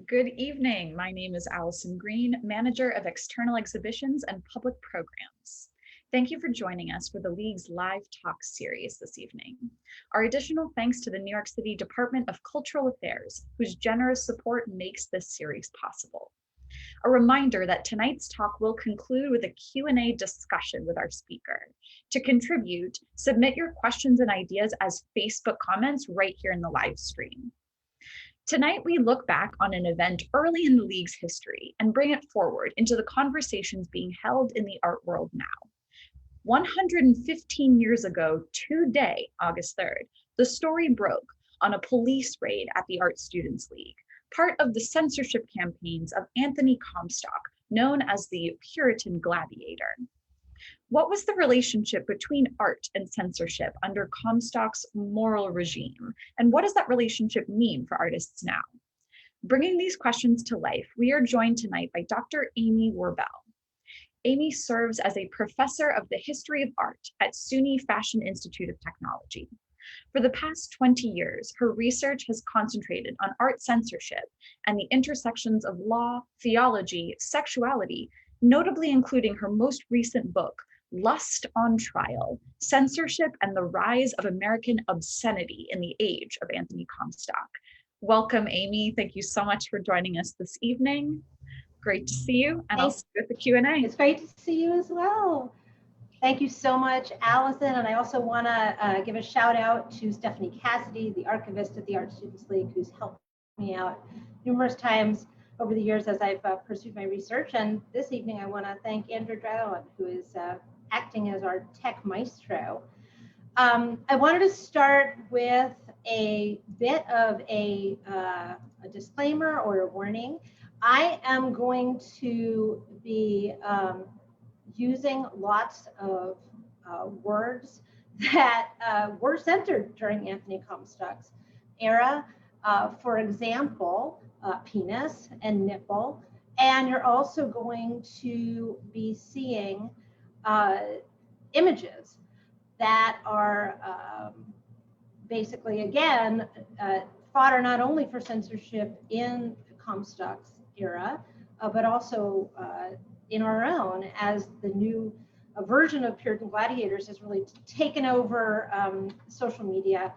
Good evening. My name is Allison Green, Manager of External Exhibitions and Public Programs. Thank you for joining us for the League's live talk series this evening. Our additional thanks to the New York City Department of Cultural Affairs, whose generous support makes this series possible. A reminder that tonight's talk will conclude with a Q&A discussion with our speaker. To contribute, submit your questions and ideas as Facebook comments right here in the live stream. Tonight, we look back on an event early in the League's history and bring it forward into the conversations being held in the art world now. 115 years ago today, August 3rd, the story broke on a police raid at the Art Students League, part of the censorship campaigns of Anthony Comstock, known as the Puritan Gladiator. What was the relationship between art and censorship under Comstock's moral regime? And what does that relationship mean for artists now? Bringing these questions to life, we are joined tonight by Dr. Amy Werbel. Amy serves as a professor of the history of art at SUNY Fashion Institute of Technology. For the past 20 years, her research has concentrated on art censorship and the intersections of law, theology, sexuality, notably including her most recent book, Lust on Trial, Censorship and the Rise of American Obscenity in the Age of Anthony Comstock. Welcome, Amy. Thank you so much for joining us this evening. Great to see you, and I'll see you at the Q&A. It's great to see you as well. Thank you so much, Allison. And I also want to give a shout out to Stephanie Cassidy, the archivist at the Art Students League, who's helped me out numerous times over the years as I've pursued my research. And this evening, I want to thank Andrew Dragón, who is acting as our tech maestro. I wanted to start with a bit of a disclaimer or a warning. I am going to be using lots of words that were censored during Anthony Comstock's era. For example, penis and nipple. And you're also going to be seeing images that are basically, again, fodder not only for censorship in Comstock's era, but also in our own, as the new version of Puritan Gladiators has really taken over social media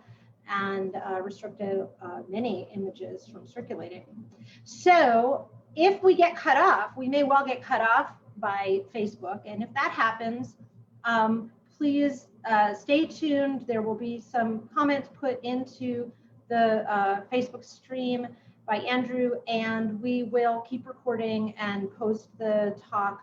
and restricted many images from circulating. So if we get cut off, we may well get cut off by Facebook. And if that happens, please stay tuned. There will be some comments put into the Facebook stream by Andrew, and we will keep recording and post the talk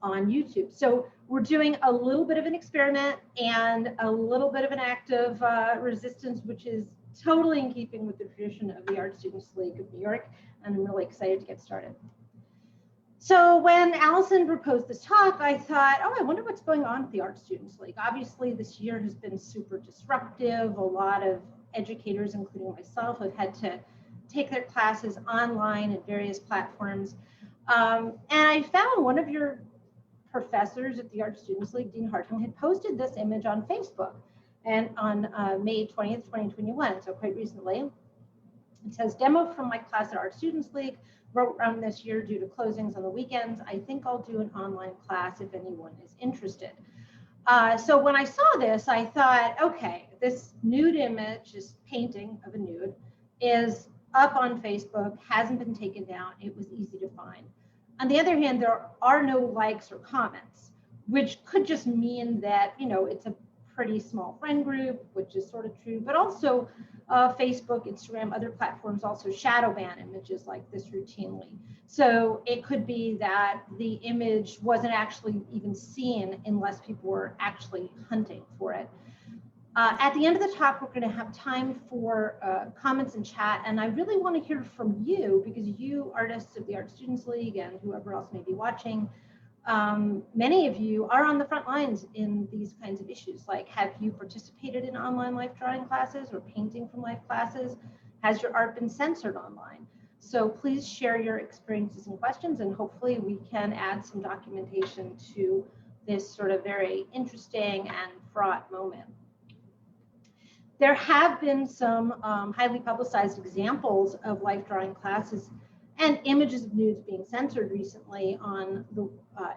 on YouTube. So we're doing a little bit of an experiment and a little bit of an act of resistance, which is totally in keeping with the tradition of the Art Students League of New York, and I'm really excited to get started. So when Allison proposed this talk, I thought, oh, I wonder what's going on with the Art Students League. Obviously, this year has been super disruptive. A lot of educators, including myself, have had to take their classes online at various platforms. And I found one of your professors at the Art Students League, Dean Hartung, had posted this image on Facebook and on May 20th, 2021, so quite recently. It says, demo from my class at Art Students League, wrote around this year due to closings on the weekends. I think I'll do an online class if anyone is interested. So when I saw this, I thought, okay, this nude image, this painting of a nude, is up on Facebook, hasn't been taken down. It was easy to find. On the other hand, there are no likes or comments, which could just mean that, you know, it's a pretty small friend group, which is sort of true, but also Facebook, Instagram, other platforms also shadow ban images like this routinely. So it could be that the image wasn't actually even seen unless people were actually hunting for it. At the end of the talk, we're going to have time for comments and chat, and I really want to hear from you, because you, artists of the Art Students League, and whoever else may be watching, many of you are on the front lines in these kinds of issues. Like, have you participated in online life drawing classes or painting from life classes? Has your art been censored online? So please share your experiences and questions, and hopefully we can add some documentation to this sort of very interesting and fraught moment. There have been some highly publicized examples of life drawing classes and images of nudes being censored recently on the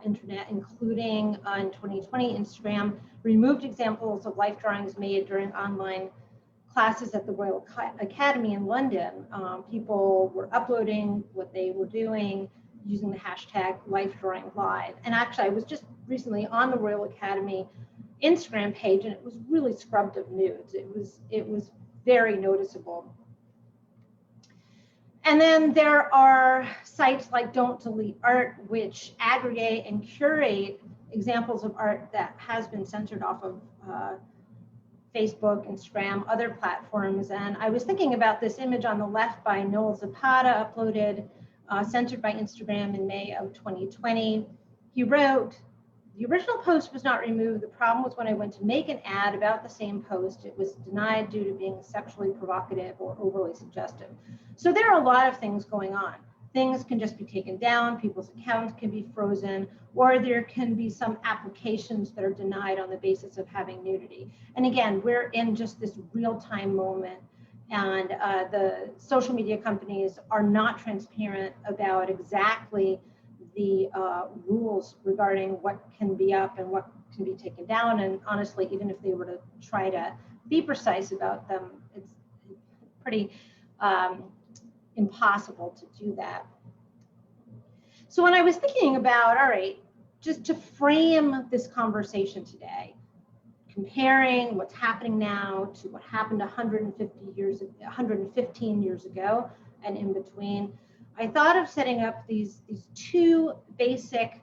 internet, including in 2020, Instagram removed examples of life drawings made during online classes at the Royal Academy in London. People were uploading what they were doing using the hashtag #LifeDrawingLive. And actually, I was just recently on the Royal Academy Instagram page, and it was really scrubbed of nudes. It was very noticeable. And then there are sites like Don't Delete Art, which aggregate and curate examples of art that has been censored off of Facebook, Instagram, other platforms. And I was thinking about this image on the left by Noel Zapata, uploaded, censored by Instagram in May of 2020. He wrote, "The original post was not removed. The problem was when I went to make an ad about the same post, it was denied due to being sexually provocative or overly suggestive." So there are a lot of things going on. Things can just be taken down, people's accounts can be frozen, or there can be some applications that are denied on the basis of having nudity. And again, we're in just this real-time moment, and the social media companies are not transparent about exactly the rules regarding what can be up and what can be taken down. And honestly, even if they were to try to be precise about them, it's pretty impossible to do that. So when I was thinking about, all right, just to frame this conversation today, comparing what's happening now to what happened 115 years ago and in between, I thought of setting up these two basic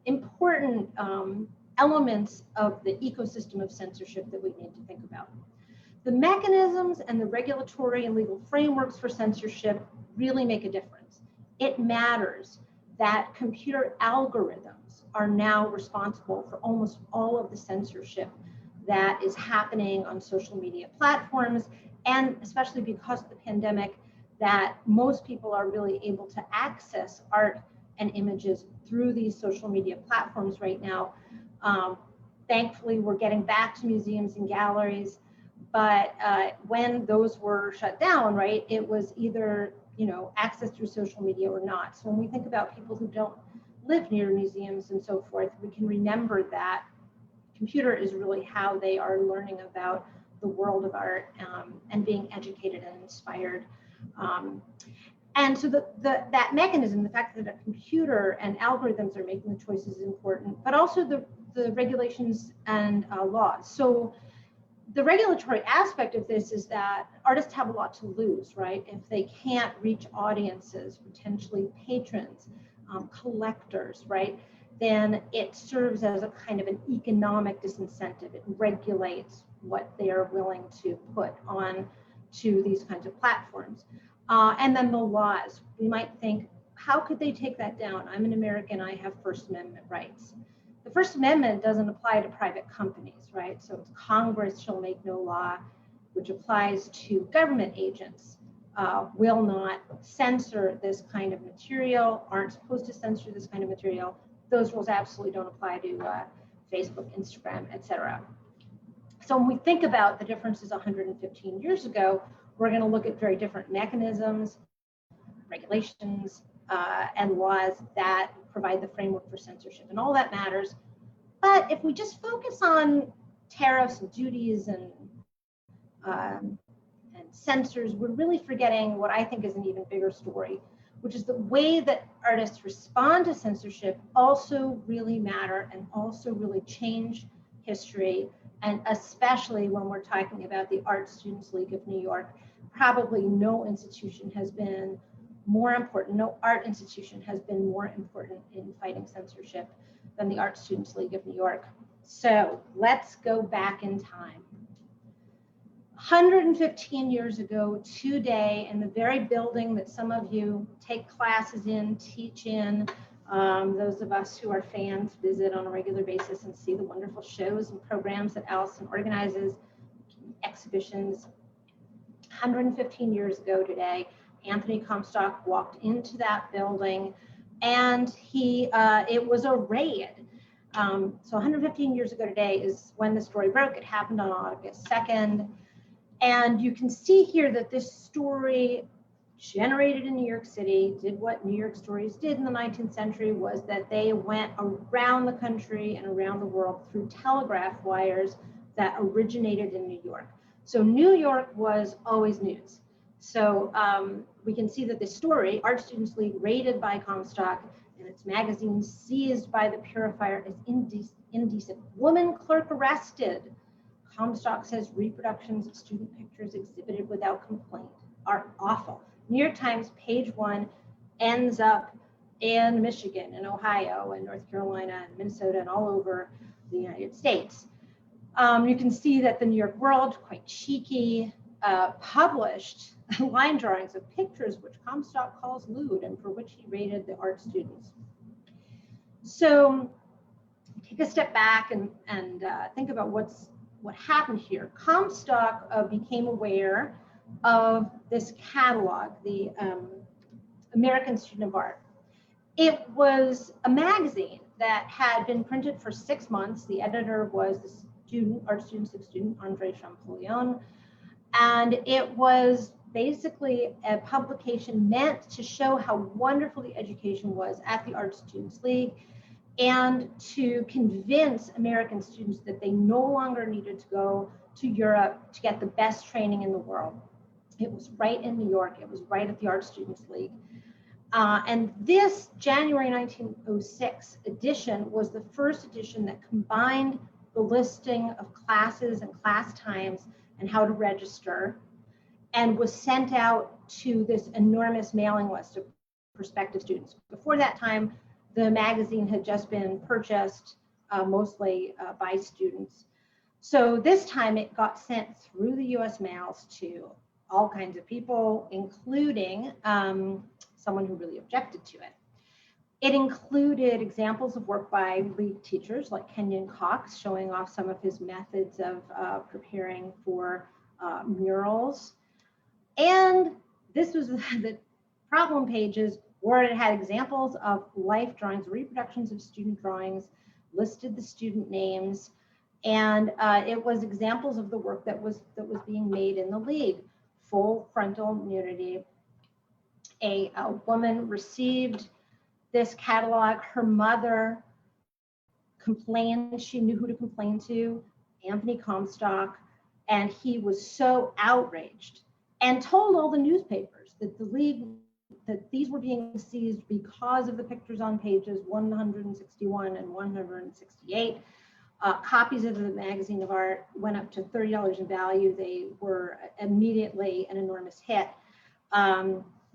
important elements of the ecosystem of censorship that we need to think about. The mechanisms and the regulatory and legal frameworks for censorship really make a difference. It matters that computer algorithms are now responsible for almost all of the censorship that is happening on social media platforms, and especially because of the pandemic, that most people are really able to access art and images through these social media platforms right now. Thankfully, we're getting back to museums and galleries, but when those were shut down, right, it was either access through social media or not. So when we think about people who don't live near museums and so forth, we can remember that computer is really how they are learning about the world of art and being educated and inspired. And so that mechanism, the fact that a computer and algorithms are making the choices is important, but also the regulations and laws. So the regulatory aspect of this is that artists have a lot to lose, right? If they can't reach audiences, potentially patrons, collectors, right? Then it serves as a kind of an economic disincentive. It regulates what they are willing to put on to these kinds of platforms. And then the laws, we might think, how could they take that down? I'm an American, I have First Amendment rights. The First Amendment doesn't apply to private companies, right? So it's Congress shall make no law, which applies to government agents, will not censor this kind of material, aren't supposed to censor this kind of material. Those rules absolutely don't apply to Facebook, Instagram, etc. So when we think about the differences 115 years ago, we're going to look at very different mechanisms, regulations, and laws that provide the framework for censorship, and all that matters. But if we just focus on tariffs and duties and censors, we're really forgetting what I think is an even bigger story, which is the way that artists respond to censorship also really matter and also really change history, and especially when we're talking about the Art Students League of New York. Probably no institution has been more important, no art institution has been more important in fighting censorship than the Art Students League of New York. So let's go back in time. 115 years ago today, in the very building that some of you take classes in, teach in, those of us who are fans visit on a regular basis and see the wonderful shows and programs that Allison organizes, exhibitions. 115 years ago today, Anthony Comstock walked into that building, and it was a raid. So 115 years ago today is when the story broke. It happened on August 2nd. And you can see here that this story generated in New York City, did what New York stories did in the 19th century, was that they went around the country and around the world through telegraph wires that originated in New York. So New York was always news. So we can see that this story, Art Students League raided by Comstock and its magazine seized by the Purifier as indecent. Woman clerk arrested. Comstock says reproductions of student pictures exhibited without complaint are awful. New York Times, page 1, ends up in Michigan and Ohio and North Carolina and Minnesota and all over the United States. You can see that the New York World, quite cheeky, published line drawings of pictures which Comstock calls lewd and for which he rated the art students. So take a step back and think about what happened here. Comstock became aware of this catalog, the American Student of Art. It was a magazine that had been printed for 6 months. The editor was the art student Andre Champollion, and it was basically a publication meant to show how wonderful the education was at the Art Students League and to convince American students that they no longer needed to go to Europe to get the best training in the world. It was right in New York. It was right at the Art Students League. And this January 1906 edition was the first edition that combined the listing of classes and class times and how to register, and was sent out to this enormous mailing list of prospective students. Before that time, the magazine had just been purchased mostly by students. So this time it got sent through the US mails to all kinds of people, including someone who really objected to it. It included examples of work by league teachers like Kenyon Cox, showing off some of his methods of preparing for murals. And this was the problem pages where it had examples of life drawings, reproductions of student drawings, listed the student names, and it was examples of the work that was being made in the league. Full frontal nudity. A woman received this catalog. Her mother complained. She knew who to complain to, Anthony Comstock, and he was so outraged and told all the newspapers that the league, that these were being seized because of the pictures on pages 161 and 168. Copies of the magazine of art went up to $30 in value. They were immediately an enormous hit.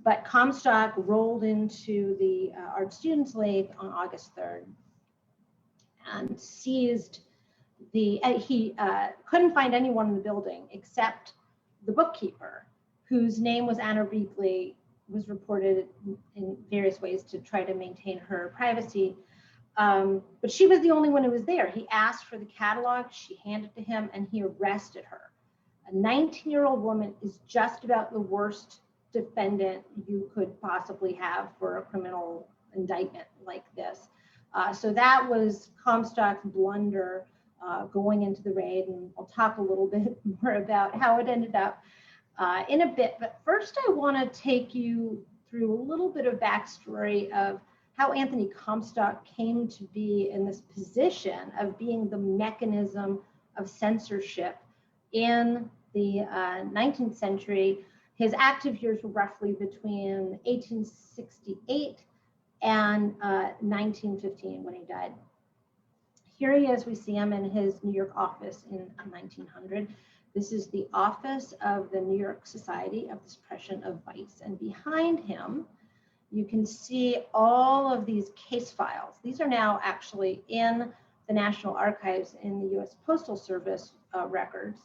But Comstock rolled into the Art Students League on August 3rd and seized he couldn't find anyone in the building except the bookkeeper, whose name was Anna Reepley, was reported in various ways to try to maintain her privacy. But she was the only one who was there. He asked for the catalog, she handed it to him, and he arrested her. A 19-year-old woman is just about the worst defendant you could possibly have for a criminal indictment like this. So that was Comstock's blunder going into the raid, and I'll talk a little bit more about how it ended up in a bit. But first I want to take you through a little bit of backstory of how Anthony Comstock came to be in this position of being the mechanism of censorship in the 19th century. His active years were roughly between 1868 and 1915 when he died. Here he is, we see him in his New York office in 1900. This is the office of the New York Society of the Suppression of Vice. And behind him, you can see all of these case files. These are now actually in the National Archives in the US Postal Service records,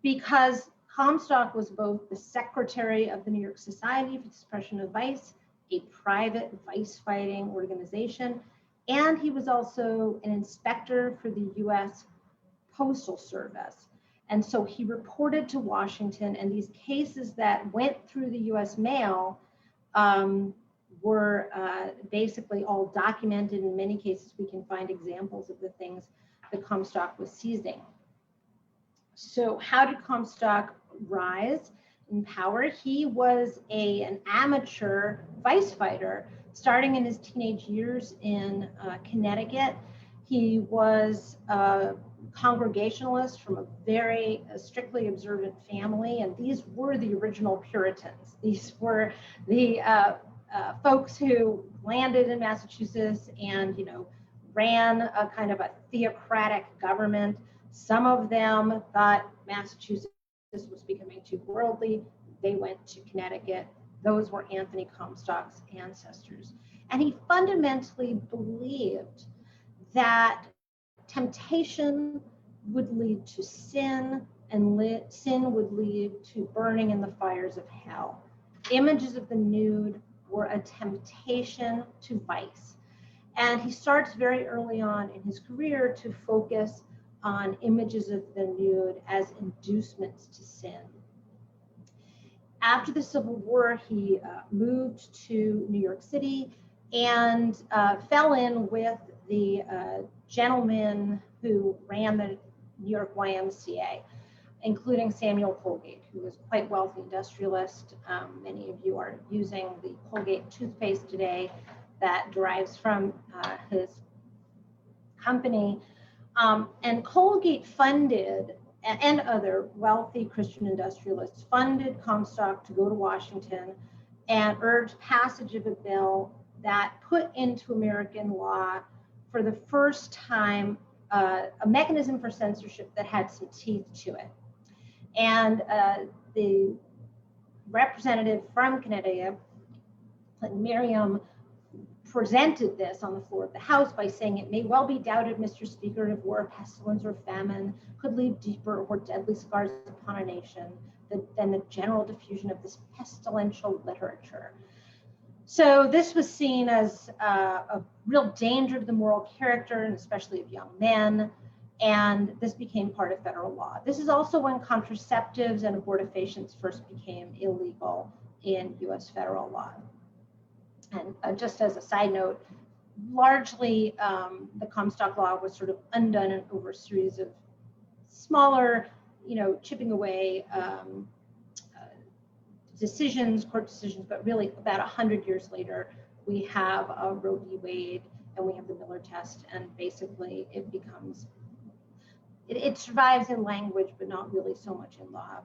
because Comstock was both the secretary of the New York Society for the Suppression of Vice, a private vice-fighting organization, and he was also an inspector for the US Postal Service. And so he reported to Washington, and these cases that went through the US mail were basically all documented. In many cases, we can find examples of the things that Comstock was seizing. So how did Comstock rise in power. He was an amateur vice fighter starting in his teenage years in Connecticut. He was a Congregationalist from a very strictly observant family, and these were the original Puritans. These were the folks who landed in Massachusetts and, ran a kind of a theocratic government. Some of them thought Massachusetts was becoming too worldly. They went to Connecticut. Those were Anthony Comstock's ancestors. And he fundamentally believed that temptation would lead to sin, and sin would lead to burning in the fires of hell. Images of the nude were a temptation to vice. And he starts very early on in his career to focus on images of the nude as inducements to sin. After the Civil War, he moved to New York City and fell in with the gentleman who ran the New York YMCA, including Samuel Colgate, who was quite wealthy industrialist. Many of you are using the Colgate toothpaste today that derives from his company. And Colgate funded, and other wealthy Christian industrialists funded Comstock to go to Washington and urged passage of a bill that put into American law for the first time a mechanism for censorship that had some teeth to it. And the representative from Connecticut, Miriam, presented this on the floor of the House by saying, "It may well be doubted, Mr. Speaker, if war, pestilence, or famine could leave deeper or deadly scars upon a nation than the general diffusion of this pestilential literature." So this was seen as a real danger to the moral character, and especially of young men, and this became part of federal law. This is also when contraceptives and abortifacients first became illegal in US federal law. And just as a side note, largely the Comstock law was sort of undone over a series of smaller, chipping away decisions, court decisions, but really about 100 years later, we have Roe v. Wade and we have the Miller test, and basically it becomes, it survives in language, but not really so much in law.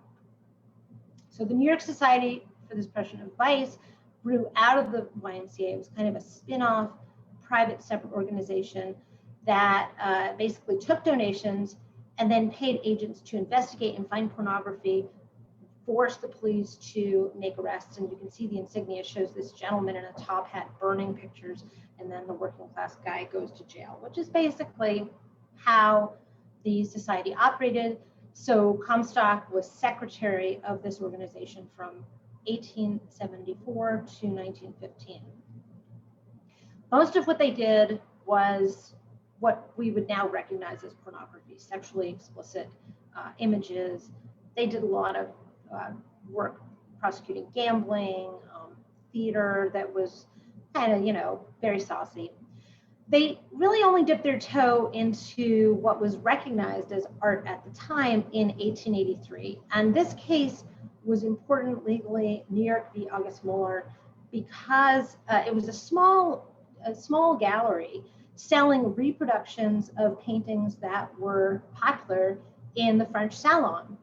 So the New York Society for the Suppression of Vice grew out of the YMCA. It was kind of a spin-off, private, separate organization that basically took donations and then paid agents to investigate and find pornography, forced the police to make arrests. And you can see the insignia shows this gentleman in a top hat burning pictures, and then the working class guy goes to jail, which is basically how the society operated. So Comstock was secretary of this organization from 1874 to 1915. Most of what they did was what we would now recognize as pornography, sexually explicit images. They did a lot of work prosecuting gambling, theater that was kind of, very saucy. They really only dipped their toe into what was recognized as art at the time in 1883. And this case was important legally, New York v. August Muller, because it was a small gallery selling reproductions of paintings that were popular in the French Salon.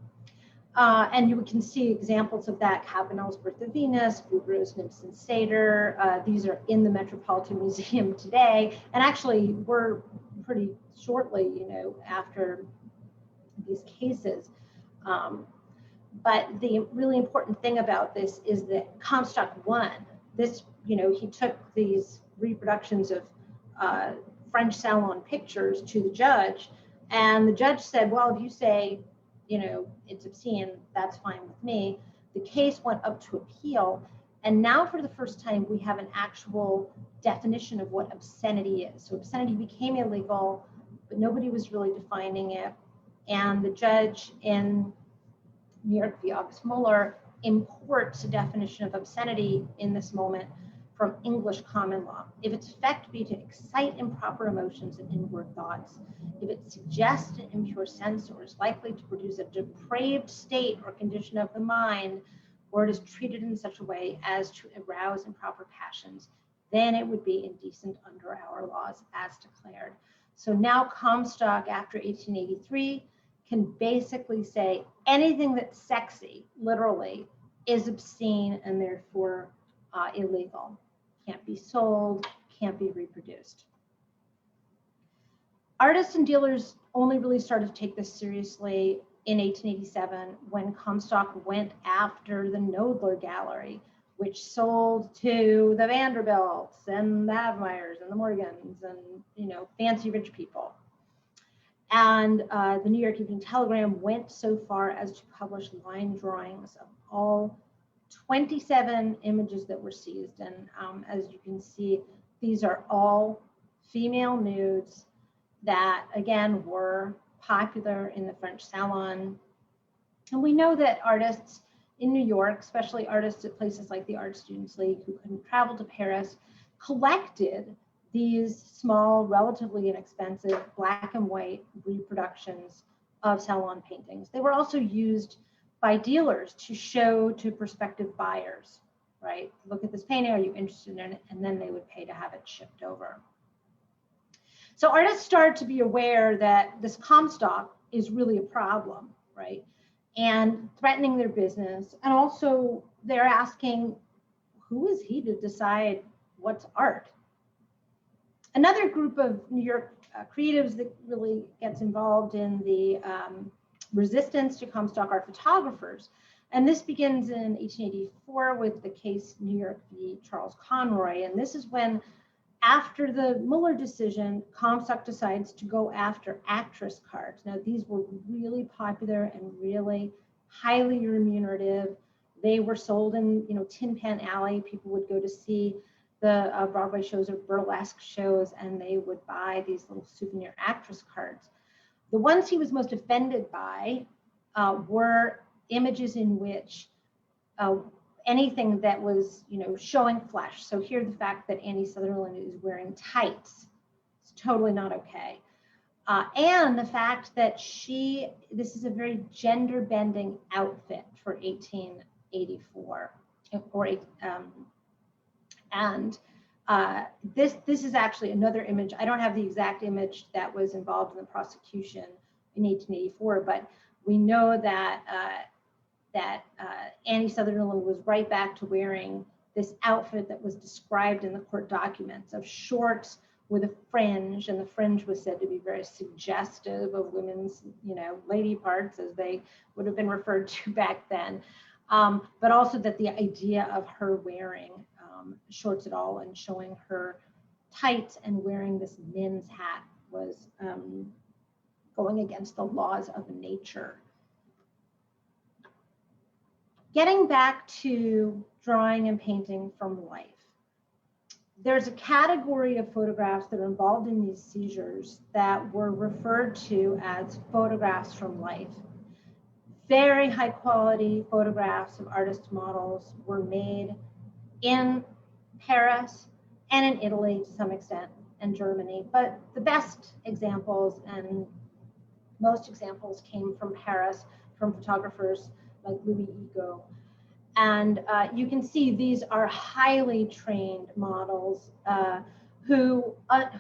And you can see examples of that: Cabanel's Birth of Venus, Bouguereau's Nymphs and Satyr. These are in the Metropolitan Museum today, and actually were pretty shortly, after these cases. But the really important thing about this is that Comstock won. This, he took these reproductions of French Salon pictures to the judge, and the judge said, well, if you say, it's obscene, that's fine with me. The case went up to appeal, and now for the first time, we have an actual definition of what obscenity is. So obscenity became illegal, but nobody was really defining it. And the judge in New York v. August Muller imports a definition of obscenity in this moment from English common law. If its effect be to excite improper emotions and inward thoughts, if it suggests an impure sense or is likely to produce a depraved state or condition of the mind, or it is treated in such a way as to arouse improper passions, then it would be indecent under our laws as declared. So now Comstock, after 1883, can basically say anything that's sexy, literally, is obscene and therefore illegal. Can't be sold, can't be reproduced. Artists and dealers only really started to take this seriously in 1887 when Comstock went after the Knoedler Gallery, which sold to the Vanderbilts and the Havemeyers and the Morgans and, you know, fancy rich people. And the New York Evening Telegram went so far as to publish line drawings of all 27 images that were seized. And as you can see, these are all female nudes that, again, were popular in the French salon. And we know that artists in New York, especially artists at places like the Art Students League who couldn't travel to Paris, collected these small, relatively inexpensive black and white reproductions of salon paintings. They were also used by dealers to show to prospective buyers, right? Look at this painting, are you interested in it? And then they would pay to have it shipped over. So artists started to be aware that this Comstock is really a problem, right? And threatening their business. And also they're asking, who is he to decide what's art? Another group of New York creatives that really gets involved in the resistance to Comstock are photographers. And this begins in 1884 with the case New York v. Charles Conroy. And this is when, after the Mueller decision, Comstock decides to go after actress cards. Now, these were really popular and really highly remunerative. They were sold in, you know, Tin Pan Alley. People would go to see the Broadway shows or burlesque shows, and they would buy these little souvenir actress cards. The ones he was most offended by were images in which anything that was, you know, showing flesh. So here, the fact that Annie Sutherland is wearing tights is totally not okay. And the fact that this is a very gender-bending outfit for 1884, this is actually another image. I don't have the exact image that was involved in the prosecution in 1884, but we know that Annie Sutherland was right back to wearing this outfit that was described in the court documents of shorts with a fringe, and the fringe was said to be very suggestive of women's, you know, lady parts as they would have been referred to back then. But also that the idea of her wearing shorts at all and showing her tights and wearing this men's hat was going against the laws of nature. Getting back to drawing and painting from life, there's a category of photographs that are involved in these seizures that were referred to as photographs from life. Very high quality photographs of artist models were made in Paris and in Italy to some extent, and Germany. But the best examples and most examples came from Paris, from photographers like Louis Ego. And you can see these are highly trained models who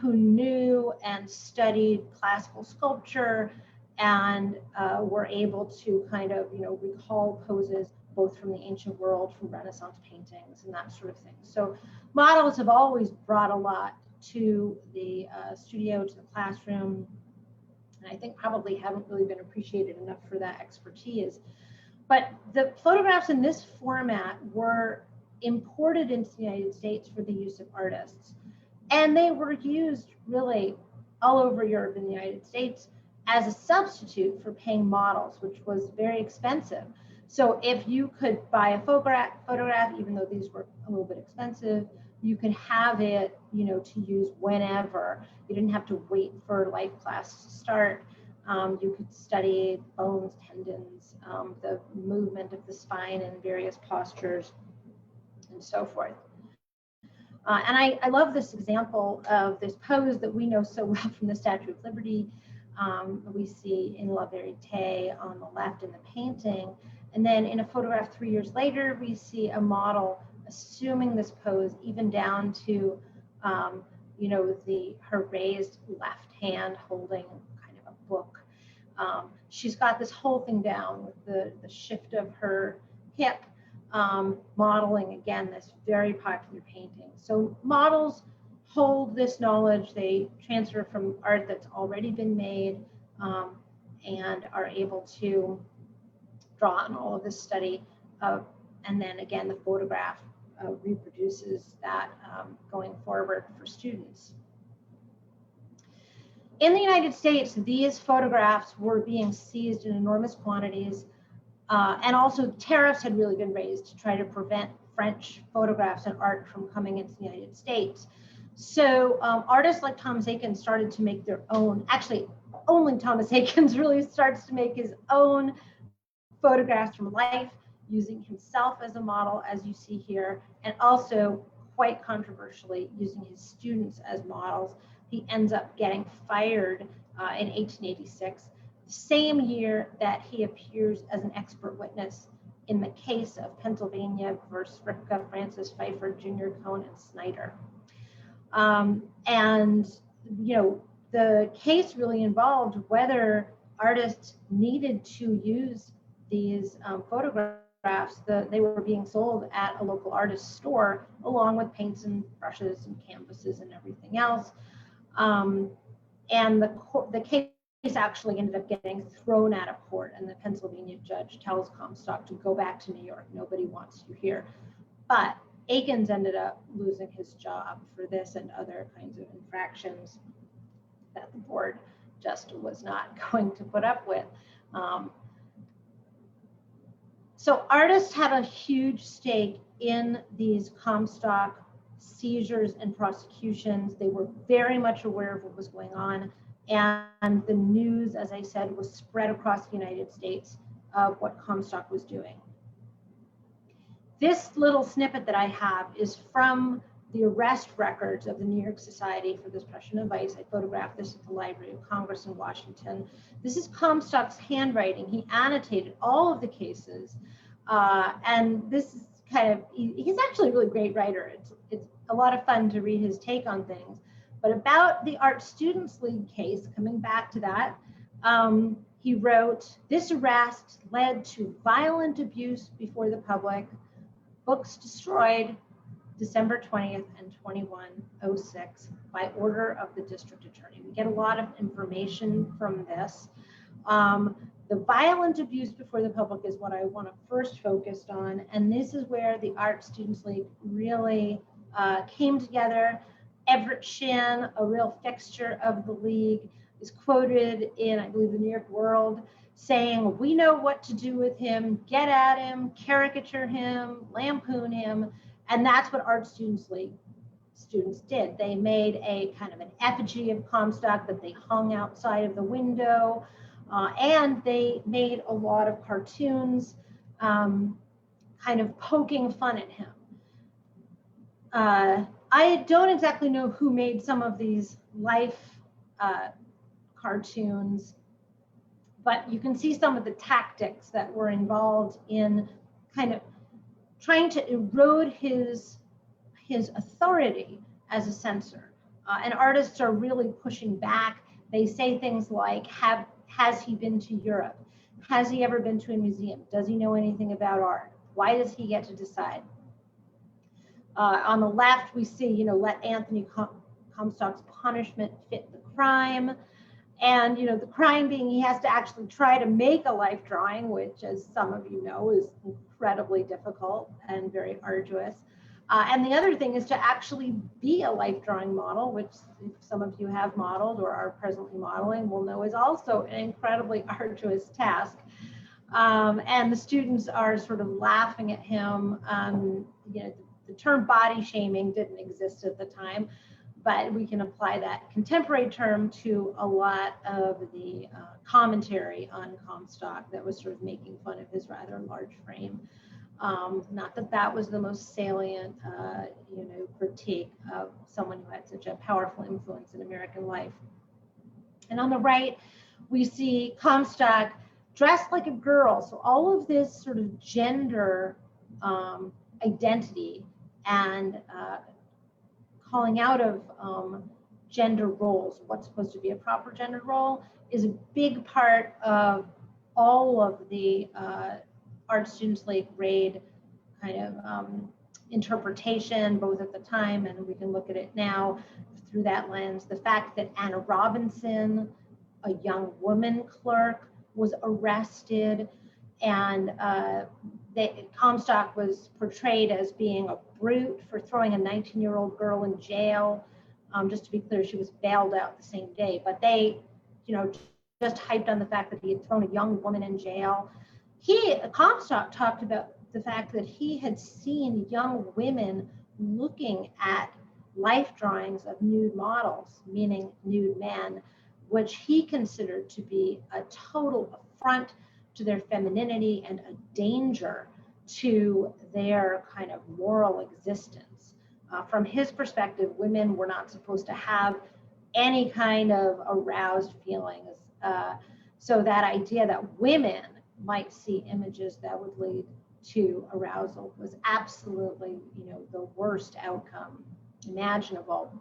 knew and studied classical sculpture and were able to kind of, you know, recall poses both from the ancient world, from Renaissance paintings and that sort of thing. So models have always brought a lot to the studio, to the classroom, and I think probably haven't really been appreciated enough for that expertise. But the photographs in this format were imported into the United States for the use of artists. And they were used really all over Europe and the United States as a substitute for paying models, which was very expensive. So if you could buy a photograph, even though these were a little bit expensive, you could have it, you know, to use whenever. You didn't have to wait for life class to start. You could study bones, tendons, the movement of the spine in various postures, and so forth. And I love this example of this pose that we know so well from the Statue of Liberty. We see in La Verite on the left in the painting. And then in a photograph 3 years later, we see a model assuming this pose, even down to, you know, her raised left hand holding kind of a book. She's got this whole thing down with the shift of her hip, modeling, again, this very popular painting. So models hold this knowledge, they transfer from art that's already been made, and are able to draw on all of this study. And then again, the photograph reproduces that going forward for students. In the United States, these photographs were being seized in enormous quantities, and also tariffs had really been raised to try to prevent French photographs and art from coming into the United States. So artists like Thomas Eakins started to make their own, actually only Thomas Eakins really starts to make his own photographs from life, using himself as a model, as you see here, and also quite controversially using his students as models. He ends up getting fired in 1886, the same year that he appears as an expert witness in the case of Pennsylvania versus Ripka, Francis Pfeiffer, Junior Cohn, and Snyder. And, you know, the case really involved whether artists needed to use these photographs. They were being sold at a local artist store, along with paints and brushes and canvases and everything else. And the case actually ended up getting thrown out of court, and the Pennsylvania judge tells Comstock to go back to New York. Nobody wants you here. But Eakins ended up losing his job for this and other kinds of infractions that the board just was not going to put up with. So artists had a huge stake in these Comstock seizures and prosecutions. They were very much aware of what was going on, and the news, as I said, was spread across the United States of what Comstock was doing. This little snippet that I have is from the arrest records of the New York Society for the Suppression of Vice. I photographed this at the Library of Congress in Washington. This is Comstock's handwriting. He annotated all of the cases. And this is kind of, he's actually a really great writer. It's a lot of fun to read his take on things. But about the Art Students League case, coming back to that, he wrote, "This arrest led to violent abuse before the public, books destroyed, December 20th and 2106 by order of the district attorney." We get a lot of information from this. The violent abuse before the public is what I want to first focus on. And this is where the Art Students League really came together. Everett Shinn, a real fixture of the league, is quoted in, I believe, the New York World, saying, "We know what to do with him, get at him, caricature him, lampoon him." And that's what Art Students League students did. They made a kind of an effigy of Comstock that they hung outside of the window, and they made a lot of cartoons kind of poking fun at him. I don't exactly know who made some of these life cartoons, but you can see some of the tactics that were involved in kind of trying to erode his authority as a censor. And artists are really pushing back. They say things like, has he been to Europe? Has he ever been to a museum? Does he know anything about art? Why does he get to decide? On the left, we see, you know, let Anthony Comstock's punishment fit the crime. And, you know, the crime being he has to actually try to make a life drawing, which, as some of you know, is incredibly difficult and very arduous. And the other thing is to actually be a life drawing model, which if some of you have modeled or are presently modeling will know is also an incredibly arduous task. And the students are sort of laughing at him. You know, the term body shaming didn't exist at the time, but we can apply that contemporary term to a lot of the commentary on Comstock that was sort of making fun of his rather large frame. Not that that was the most salient, you know, critique of someone who had such a powerful influence in American life. And on the right, we see Comstock dressed like a girl. So all of this sort of gender identity and calling out of gender roles, what's supposed to be a proper gender role, is a big part of all of the Art Students League raid kind of interpretation, both at the time and we can look at it now through that lens. The fact that Anna Robinson, a young woman clerk, was arrested, and Comstock was portrayed as being a brute for throwing a 19-year-old girl in jail. Just to be clear, she was bailed out the same day, but they, just hyped on the fact that he had thrown a young woman in jail. Comstock talked about the fact that he had seen young women looking at life drawings of nude models, meaning nude men, which he considered to be a total affront to their femininity and a danger to their kind of moral existence. From his perspective, women were not supposed to have any kind of aroused feelings. So that idea that women might see images that would lead to arousal was absolutely, the worst outcome imaginable.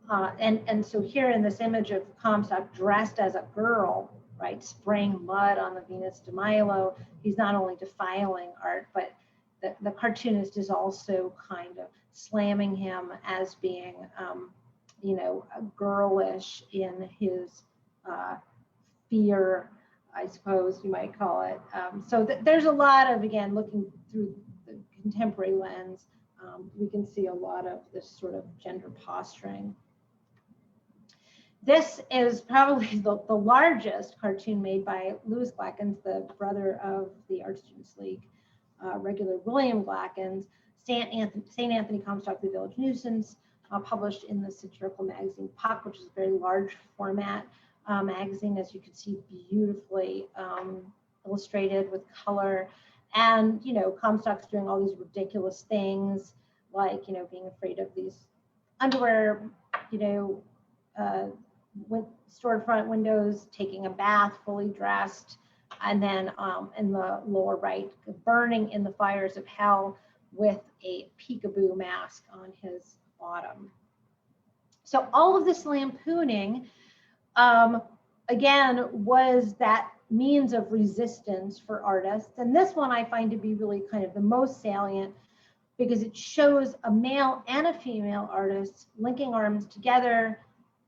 And so here in this image of Comstock dressed as a girl, right, spraying mud on the Venus de Milo, he's not only defiling art, but the cartoonist is also kind of slamming him as being, girlish in his fear, I suppose you might call it. So there's a lot of, again, looking through the contemporary lens, we can see a lot of this sort of gender posturing. This is probably the largest cartoon made by Louis Glackens, the brother of the Art Students League regular William Glackens, St. Anthony Comstock, the Village Nuisance, published in the satirical magazine Puck, which is a very large format magazine, as you can see, beautifully illustrated with color. And, Comstock's doing all these ridiculous things, like, being afraid of these underwear, with storefront windows, taking a bath fully dressed, and then in the lower right, burning in the fires of hell with a peekaboo mask on his bottom. So all of this lampooning, again, was that means of resistance for artists. And this one I find to be really kind of the most salient, because it shows a male and a female artist linking arms together,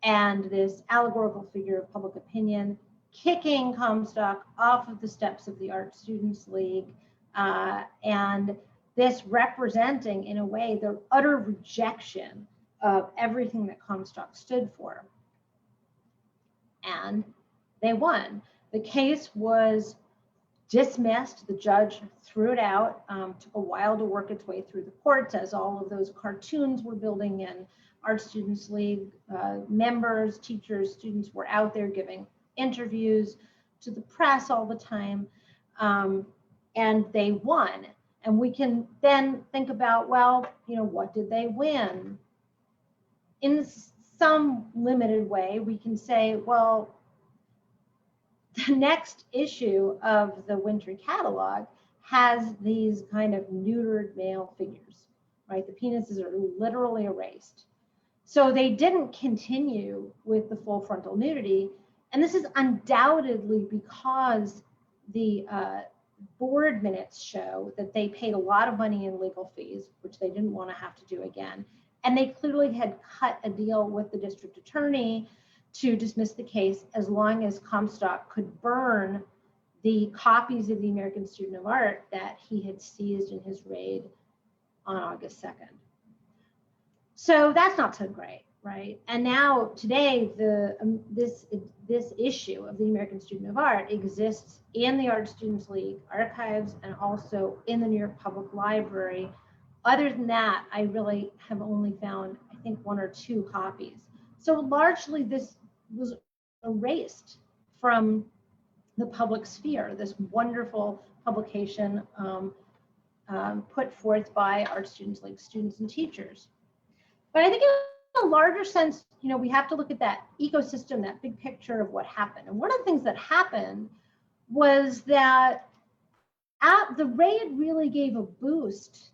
and this allegorical figure of public opinion kicking Comstock off of the steps of the Art Students League, and this representing, in a way, the utter rejection of everything that Comstock stood for. And they won. The case was dismissed. The judge threw it out. Took a while to work its way through the courts, as all of those cartoons were building in. Art Students League members, teachers, students were out there giving interviews to the press all the time, and they won. And we can then think about, well, what did they win? In some limited way, we can say, well, the next issue of the Wintry catalog has these kind of neutered male figures, right? The penises are literally erased. So they didn't continue with the full frontal nudity. And this is undoubtedly because the board minutes show that they paid a lot of money in legal fees, which they didn't want to have to do again. And they clearly had cut a deal with the district attorney to dismiss the case as long as Comstock could burn the copies of the American Student of Art that he had seized in his raid on August 2nd. So that's not so great, right? And now today, this issue of the American Student of Art exists in the Art Students League archives and also in the New York Public Library. Other than that, I really have only found, I think, 1 or 2 copies. So largely this was erased from the public sphere, this wonderful publication put forth by Art Students League students and teachers. But I think in a larger sense, we have to look at that ecosystem, that big picture of what happened. And one of the things that happened was that the raid really gave a boost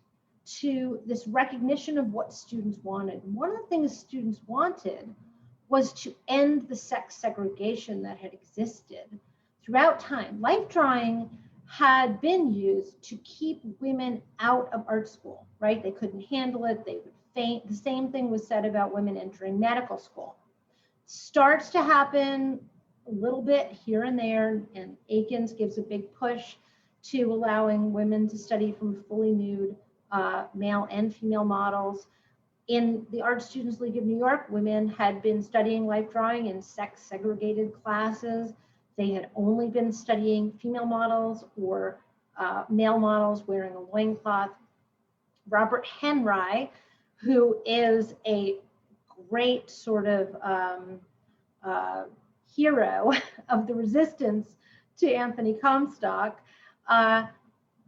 to this recognition of what students wanted. One of the things students wanted was to end the sex segregation that had existed throughout time. Life drawing had been used to keep women out of art school, right? They couldn't handle it, they would faint. The same thing was said about women entering medical school. Starts to happen a little bit here and there, and Akins gives a big push to allowing women to study from fully nude male and female models. In the Art Students League of New York, women had been studying life drawing in sex segregated classes. They had only been studying female models or male models wearing a loincloth. Robert Henry, who is a great sort of hero of the resistance to Anthony Comstock,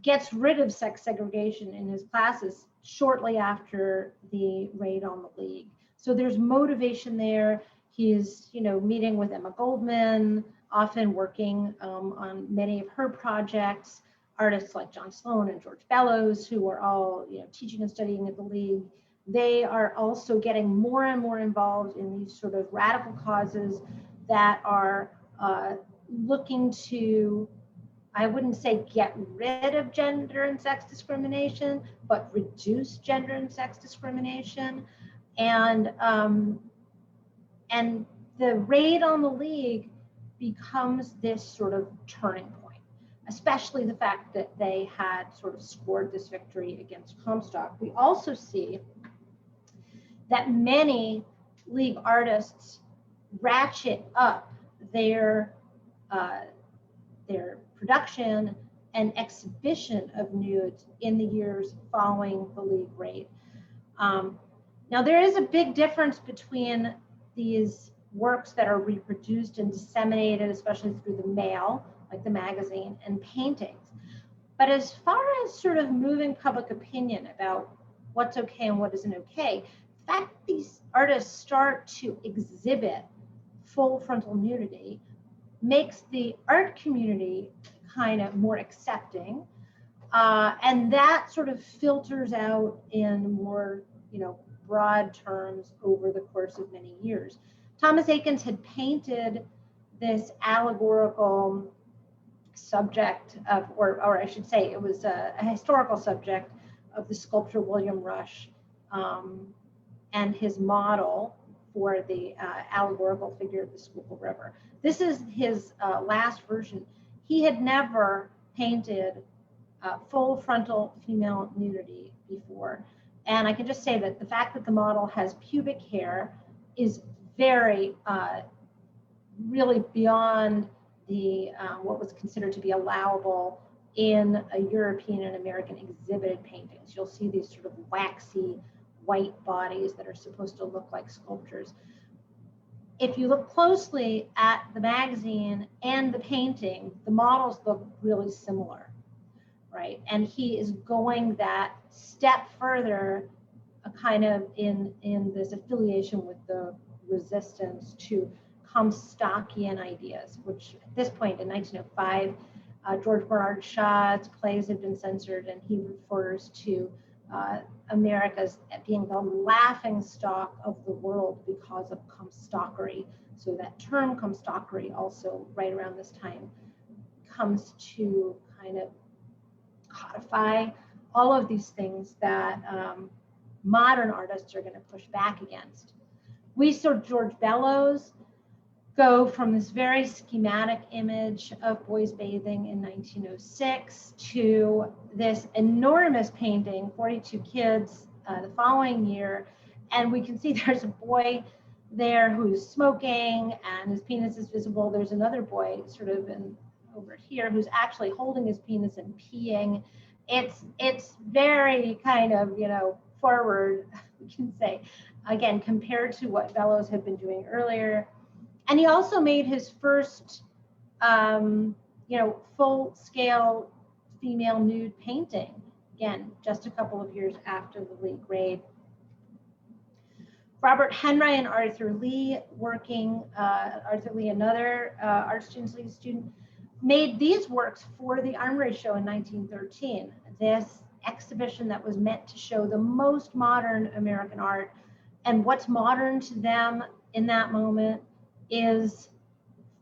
gets rid of sex segregation in his classes shortly after the raid on the League. So there's motivation there. He's, meeting with Emma Goldman, often working on many of her projects. Artists like John Sloan and George Bellows, who are all, teaching and studying at the League. They are also getting more and more involved in these sort of radical causes that are looking to, I wouldn't say get rid of gender and sex discrimination, but reduce gender and sex discrimination. And the raid on the League becomes this sort of turning point, especially the fact that they had sort of scored this victory against Comstock. We also see that many League artists ratchet up their production and exhibition of nudes in the years following the League raid. Now, there is a big difference between these works that are reproduced and disseminated, especially through the mail, like the magazine, and paintings. But as far as sort of moving public opinion about what's okay and what isn't okay, the fact that these artists start to exhibit full frontal nudity makes the art community kind of more accepting. And that sort of filters out in more, broad terms over the course of many years. Thomas Akins had painted this allegorical subject of, or I should say, it was a historical subject of the sculptor William Rush and his model for the allegorical figure of the Schuylkill River. This is his last version. He had never painted full frontal female nudity before. And I can just say that the fact that the model has pubic hair is very, really beyond the what was considered to be allowable in a European and American exhibited paintings. You'll see these sort of waxy white bodies that are supposed to look like sculptures. If you look closely at the magazine and the painting, the models look really similar, right? And he is going that step further, kind of in this affiliation with the resistance to Comstockian ideas, which at this point in 1905, George Bernard Shaw's plays had been censored, and he refers to America's being the laughing stock of the world because of Comstockery. So that term Comstockery also right around this time comes to kind of codify all of these things that modern artists are going to push back against. We saw George Bellows go from this very schematic image of boys bathing in 1906 to this enormous painting, 42 kids, the following year. And we can see there's a boy there who's smoking and his penis is visible. There's another boy sort of over here who's actually holding his penis and peeing. It's very kind of, forward, we can say, again, compared to what Bellows had been doing earlier. And he also made his first, full-scale female nude painting, again, just a couple of years after the League raid. Robert Henry and Arthur Lee working, Arthur Lee, another Art Students League student, made these works for the Armory Show in 1913, this exhibition that was meant to show the most modern American art. And what's modern to them in that moment is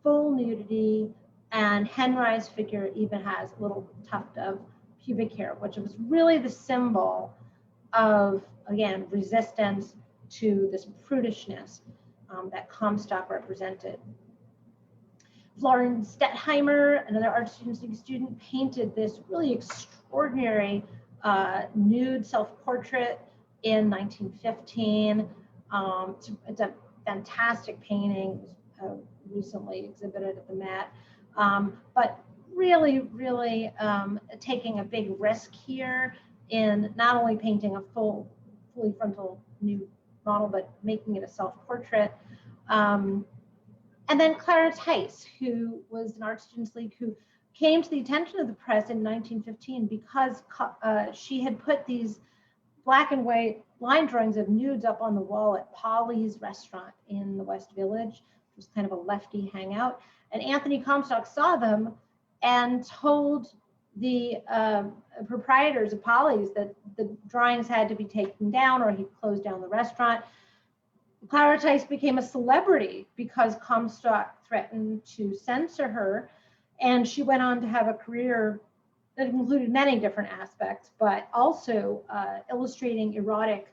full nudity, and Henry's figure even has a little tuft of pubic hair, which was really the symbol of, again, resistance to this prudishness that Comstock represented. Florence Stettheimer, another art student, painted this really extraordinary nude self-portrait in 1915. It's a fantastic painting, recently exhibited at the Met, but really taking a big risk here in not only painting a fully frontal nude model, but making it a self-portrait. And then Clara Tice, who was an Art Students League who came to the attention of the press in 1915 because she had put these black and white line drawings of nudes up on the wall at Polly's restaurant in the West Village. It was kind of a lefty hangout. And Anthony Comstock saw them and told the proprietors of Polly's that the drawings had to be taken down or he'd close down the restaurant. Clara Tice became a celebrity because Comstock threatened to censor her, and she went on to have a career that included many different aspects, but also illustrating erotic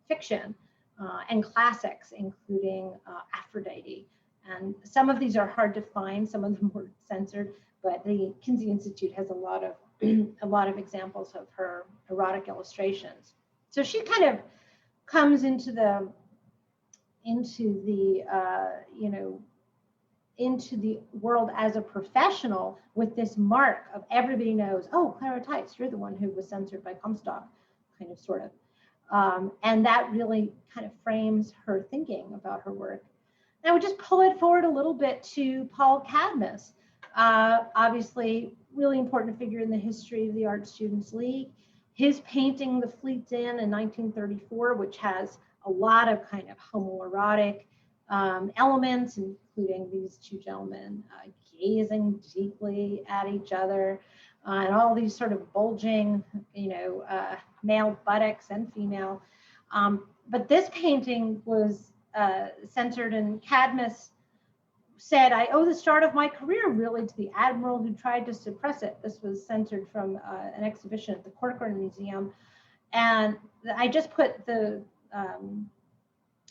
fiction and classics, including Aphrodite. And some of these are hard to find, some of them were censored, but the Kinsey Institute has a lot of examples of her erotic illustrations. So she kind of comes into the world as a professional with this mark of everybody knows, oh, Clara Tice, you're the one who was censored by Comstock, kind of, sort of. And that really kind of frames her thinking about her work. And I would just pull it forward a little bit to Paul Cadmus, obviously really important figure in the history of the Art Students League. His painting, The Fleet's Inn in 1934, which has a lot of kind of homoerotic elements, including these two gentlemen gazing deeply at each other, and all these sort of bulging, male buttocks and female. But this painting was censored, and Cadmus said, I owe the start of my career really to the admiral who tried to suppress it. This was censored from an exhibition at the Corcoran Museum. And I just put the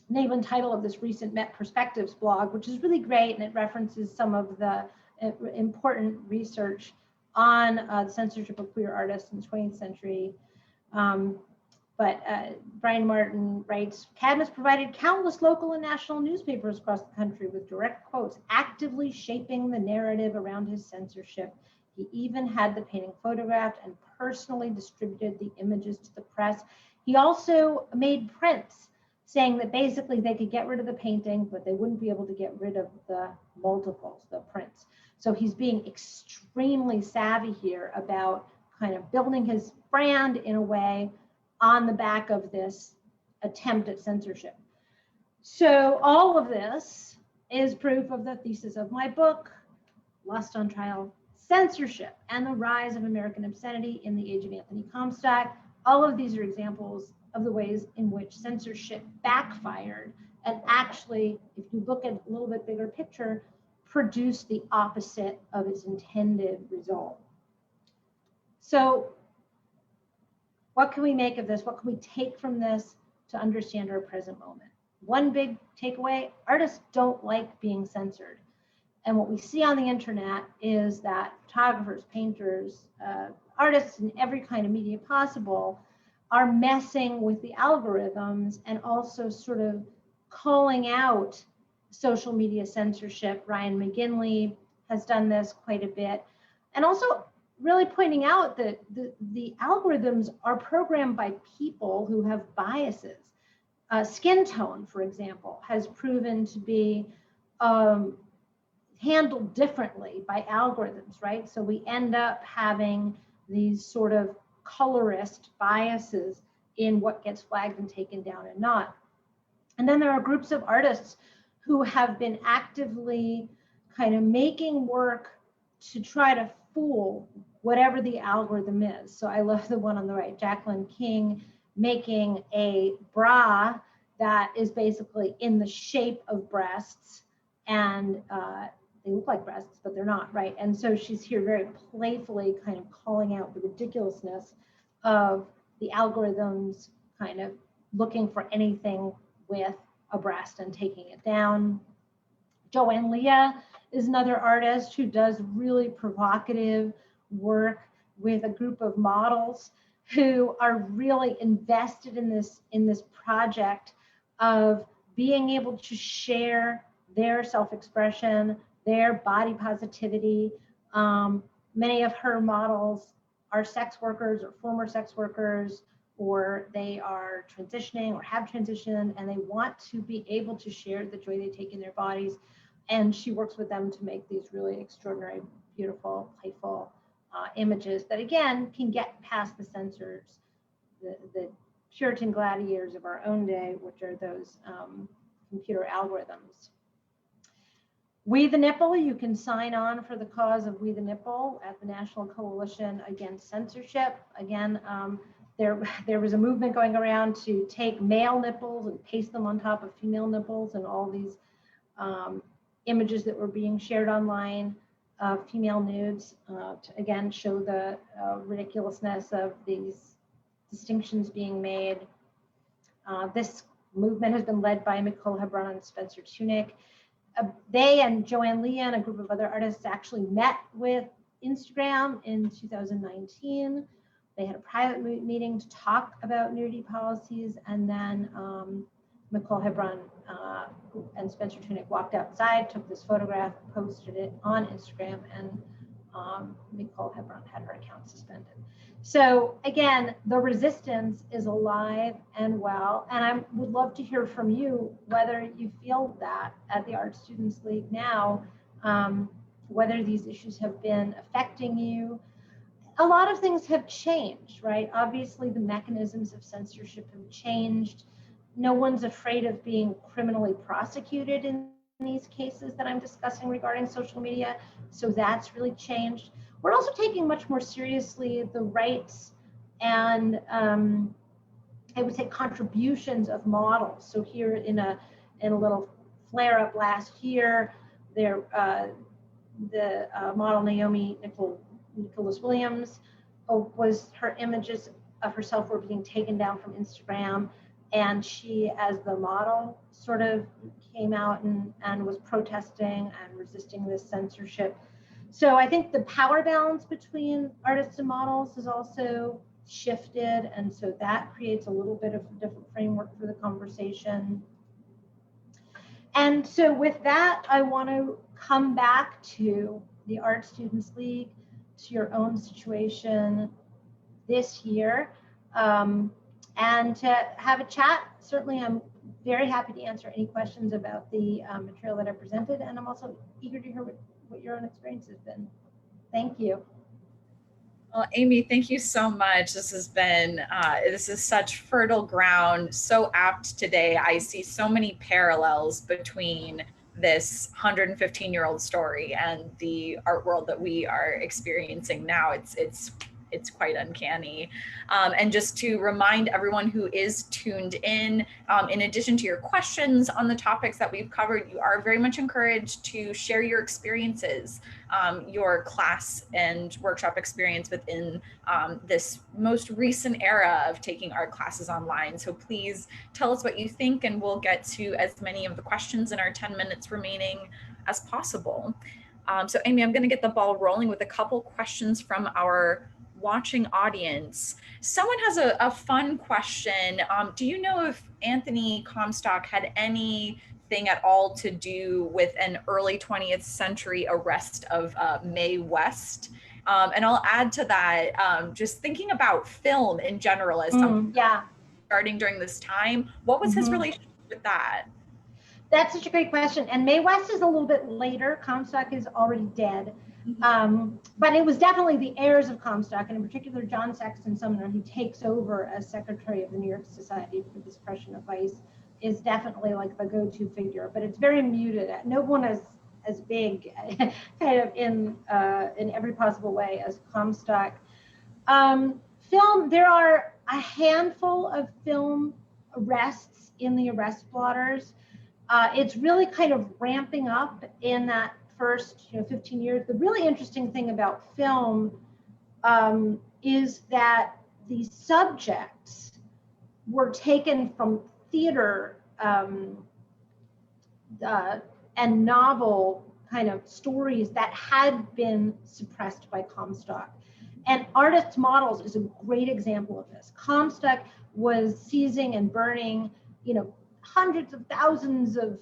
name and title of this recent Met Perspectives blog, which is really great, and it references some of the important research on the censorship of queer artists in the 20th century. But Brian Martin writes, Cadmus provided countless local and national newspapers across the country with direct quotes, actively shaping the narrative around his censorship. He even had the painting photographed and personally distributed the images to the press. He also made prints saying that basically they could get rid of the painting, but they wouldn't be able to get rid of the multiples, the prints. So he's being extremely savvy here about kind of building his brand in a way on the back of this attempt at censorship. So all of this is proof of the thesis of my book, Lust on Trial, Censorship and the Rise of American Obscenity in the Age of Anthony Comstock. All of these are examples of the ways in which censorship backfired and actually, if you look at a little bit bigger picture, produced the opposite of its intended result. So what can we make of this? What can we take from this to understand our present moment? One big takeaway, artists don't like being censored. And what we see on the internet is that photographers, painters, artists in every kind of media possible are messing with the algorithms and also sort of calling out social media censorship. Ryan McGinley has done this quite a bit. And also really pointing out that the algorithms are programmed by people who have biases. Skin tone, for example, has proven to be handled differently by algorithms, right? So we end up having these sort of colorist biases in what gets flagged and taken down and not. And then there are groups of artists who have been actively kind of making work to try to fool whatever the algorithm is. So I love the one on the right, Jacqueline King making a bra that is basically in the shape of breasts, and they look like breasts, but they're not, right? And so she's here very playfully kind of calling out the ridiculousness of the algorithms kind of looking for anything with a breast and taking it down. Joanne Leah is another artist who does really provocative work with a group of models who are really invested in this project of being able to share their self-expression, their body positivity. Many of her models are sex workers or former sex workers, or they are transitioning or have transitioned, and they want to be able to share the joy they take in their bodies. And she works with them to make these really extraordinary, beautiful, playful images that, again, can get past the censors, the Puritan gladiators of our own day, which are those computer algorithms. We the Nipple, you can sign on for the cause of We the Nipple at the National Coalition Against Censorship. Again, there was a movement going around to take male nipples and paste them on top of female nipples, and all these images that were being shared online of female nudes to again show the ridiculousness of these distinctions being made. This movement has been led by Nicole Hebron and Spencer Tunick. They and Joanne Leah and a group of other artists actually met with Instagram in 2019. They had a private meeting to talk about nudity policies, and then Nicole Hebron and Spencer Tunick walked outside, took this photograph, posted it on Instagram, and Nicole Hebron had her account suspended. So again, the resistance is alive and well, and I would love to hear from you whether you feel that at the Art Students League now, whether these issues have been affecting you. A lot of things have changed, right? Obviously, the mechanisms of censorship have changed. No one's afraid of being criminally prosecuted in these cases that I'm discussing regarding social media, so that's really changed. We're also taking much more seriously the rights and I would say contributions of models. So here in a little flare up last year, there the model Naomi Nicholas Williams was her images of herself were being taken down from Instagram, and she, as the model, sort of came out and was protesting and resisting this censorship. So I think the power balance between artists and models has also shifted, and so that creates a little bit of a different framework for the conversation. And so with that, I want to come back to the Art Students League, to your own situation this year, and to have a chat. Certainly, I'm very happy to answer any questions about the material that I presented, and I'm also eager to hear what your own experience has been. Thank you. Well, Amy, thank you so much. This has been, this is such fertile ground, so apt today. I see so many parallels between this 115-year-old story and the art world that we are experiencing now. It's quite uncanny. And just to remind everyone who is tuned in addition to your questions on the topics that we've covered, you are very much encouraged to share your experiences, your class and workshop experience within this most recent era of taking art classes online. So please tell us what you think, and we'll get to as many of the questions in our 10 minutes remaining as possible. So Amy, I'm gonna get the ball rolling with a couple questions from our watching audience. Someone has a fun question. Do you know if Anthony Comstock had anything at all to do with an early 20th century arrest of Mae West? And I'll add to that, just thinking about film in general as something starting during this time, what was his relationship with that? That's such a great question. And Mae West is a little bit later. Comstock is already dead. But it was definitely the heirs of Comstock, and in particular John Sexton Sumner, who takes over as secretary of the New York Society for the Suppression of Vice, is definitely like the go-to figure. But it's very muted. No one has as big, kind of in every possible way as Comstock. Film, there are a handful of film arrests in the arrest blotters. It's really kind of ramping up in that first 15 years. The really interesting thing about film is that the subjects were taken from theater and novel kind of stories that had been suppressed by Comstock. And Artists' Models is a great example of this. Comstock was seizing and burning, hundreds of thousands of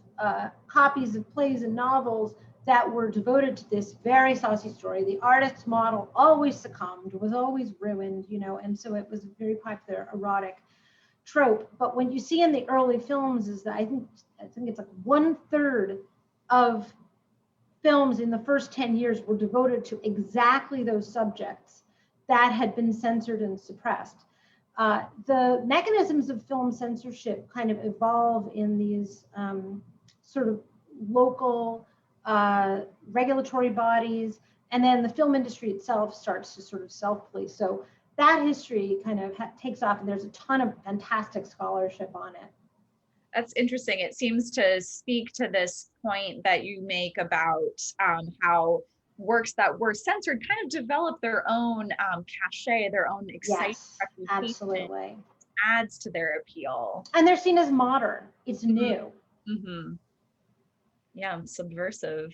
copies of plays and novels that were devoted to this very saucy story. The artist's model always succumbed, was always ruined, and so it was a very popular erotic trope. But when you see in the early films is that I think it's like 1/3 of films in the first 10 years were devoted to exactly those subjects that had been censored and suppressed. The mechanisms of film censorship kind of evolve in these sort of local regulatory bodies, and then the film industry itself starts to sort of self-police. So that history kind of takes off, and there's a ton of fantastic scholarship on it. That's interesting. It seems to speak to this point that you make about how works that were censored kind of develop their own cachet, their own exciting Yes, reputation. absolutely. Adds to their appeal. And they're seen as modern. It's new. Mm-hmm. Yeah, subversive.